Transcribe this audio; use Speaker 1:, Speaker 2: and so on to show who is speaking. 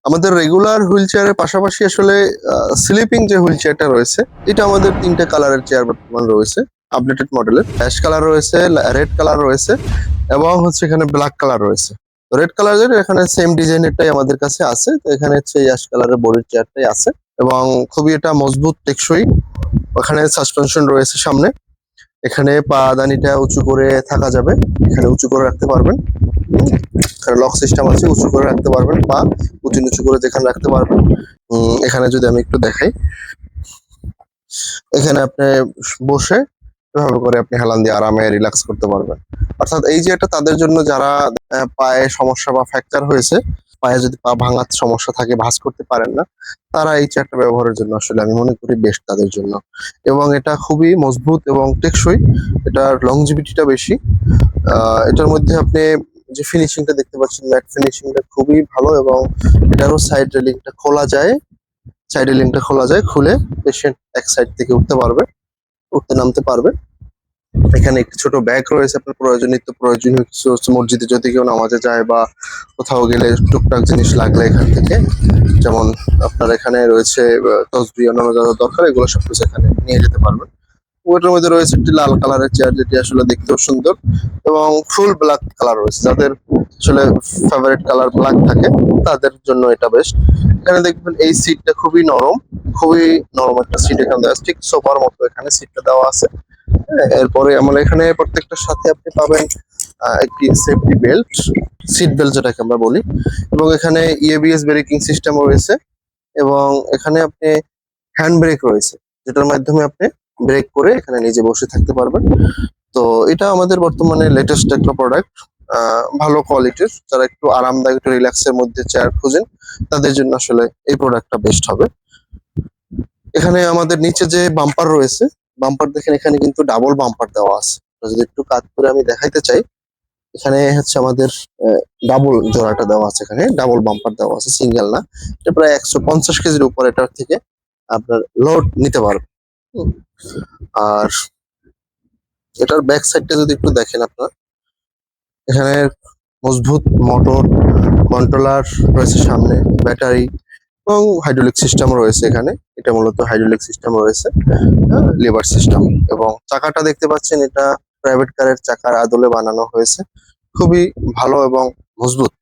Speaker 1: আমাদের regular wheel চেয়ারের পাশাপাশি আসলে স্লিপিং যে হুইল চেয়ারটা রয়েছে, এটা আমাদের 3টে কালারের চেয়ার বর্তমান রয়েছে। আপডেটেড মডেলের অ্যাশ কালার রয়েছে, রেড কালার রয়েছে এবং হচ্ছে এখানে ব্ল্যাক কালার রয়েছে। তো রেড কালারের এখানে সেম ডিজাইনেরটাই আমাদের কাছে আছে। তো এখানে হচ্ছে অ্যাশ কালারের বডির চেয়ারটাই আছে এবং খুবই এটা মজবুত, টেকসই। ওখানে সাসপেনশন রয়েছে সামনে। এখানে পা দানিটা উঁচু করে থাকা যাবে, এখানে উঁচু করে রাখতে পারবেন। এখানে লক সিস্টেম আছে, উঁচু করে রাখতে পারবেন, পা উঁচু নিচু করে যেখানে রাখতে পারবেন। এখানে যদি আমি একটু দেখাই, এখানে আপনি বসে এভাবে করে আপনি হেলান দিয়ে আরামে রিল্যাক্স করতে পারবেন। অর্থাৎ এই যে এটা তাদের জন্য যারা পায়ে সমস্যা বা ফ্র্যাকচার হয়েছে, পায়ে যদি পা ভাঙার সমস্যা থাকে, ভাঁজ করতে পারেন না, তারা এই চেয়ারটা ব্যবহারের জন্য আসলে আমি মনে করি বেস্ট তাদের জন্য। এবং এটা খুবই মজবুত এবং টেকসই, এটার লংজিভিটিটা বেশি। এটার মধ্যে আপনি যে ফিনিশিংটা দেখতে পাচ্ছেন, ম্যাট ফিনিশিংটা খুবই ভালো এবং এটারও সাইড রেলিংটা খোলা যায়। সাইড রেলিংটা খোলা যায়, খুলে পেশেন্ট এক সাইড থেকে উঠতে পারবে, উঠতে নামতে পারবে। এখানে একটি ছোট ব্যাগ রয়েছে, আপনার প্রয়োজনীয় কিছু হচ্ছে মসজিদে যদি কেউ নামাজে যায় বা কোথাও গেলে টুকটাক জিনিস লাগলে এখান থেকে, যেমন আপনার এখানে রয়েছে তসবি, অন্যান্য যা যা দরকার এগুলো সবকিছু এখানে নিয়ে যেতে পারবেন। ওটার মধ্যে রয়েছে একটি লাল কালারের চেয়ার, যেটি আসলে দেখতেও সুন্দর এবং ফুল ব্ল্যাক কালার রয়েছে। যাদের আসলে ফেভারিট কালার ব্ল্যাক থাকে তাদের জন্য এটা বেস্ট। এখানে দেখবেন এই সিটটা খুবই নরম, খুবই নরম একটা সিট এখানে দেওয়া আছে, ঠিক সোফার মতো এখানে সিটটা দেওয়া আছে। হ্যাঁ, এরপরে আমরা এখানে প্রত্যেকটার সাথে আপনি পাবেন একটি সেফটি বেল্ট, সিট বেল্ট যেটাকে আমরা বলি, এবং এখানে ইএবিএস ব্রেকিং সিস্টেম রয়েছে এবং এখানে আপনি হ্যান্ড ব্রেক রয়েছে, যেটার মাধ্যমে আপনি ব্রেক করে এখানে নিজে বসে থাকতে পারবেন। তো এটা আমাদের বর্তমানে লেটেস্ট একটা প্রোডাক্ট, ভালো কোয়ালিটির। যারা একটু আরামদায়ক, একটু রিল্যাক্সের মধ্যে চেয়ার খুঁজেন, তাদের জন্য আসলে এই প্রোডাক্টটা বেস্ট হবে। এখানে আমাদের নিচে যে বাম্পার রয়েছে, বাম্পার দেখেন এখানে কিন্তু ডাবল বাম্পার দেওয়া আছে। যদি একটু কাজ করে আমি দেখাইতে চাই, এখানে হচ্ছে আমাদের ডাবল জোড়াটা দেওয়া আছে, এখানে ডাবল বাম্পার দেওয়া আছে, সিঙ্গেল না। এটা প্রায় 150 কেজির উপর এটার থেকে আপনার লোড নিতে পারবে। হুম। আর এটার ব্যাক সাইডটা যদি একটু দেখেন আপনার, এখানে মজবুত মোটর কন্ট্রোলার রয়েছে সামনে, ব্যাটারি এবং হাইড্রোলিক সিস্টেম রয়েছে এখানে। এটা মূলত হাইড্রোলিক সিস্টেম রয়েছে, লিভার সিস্টেম। এবং চাকাটা দেখতে পাচ্ছেন, এটা প্রাইভেট কারের চাকার আদলে বানানো হয়েছে, খুবই ভালো এবং মজবুত।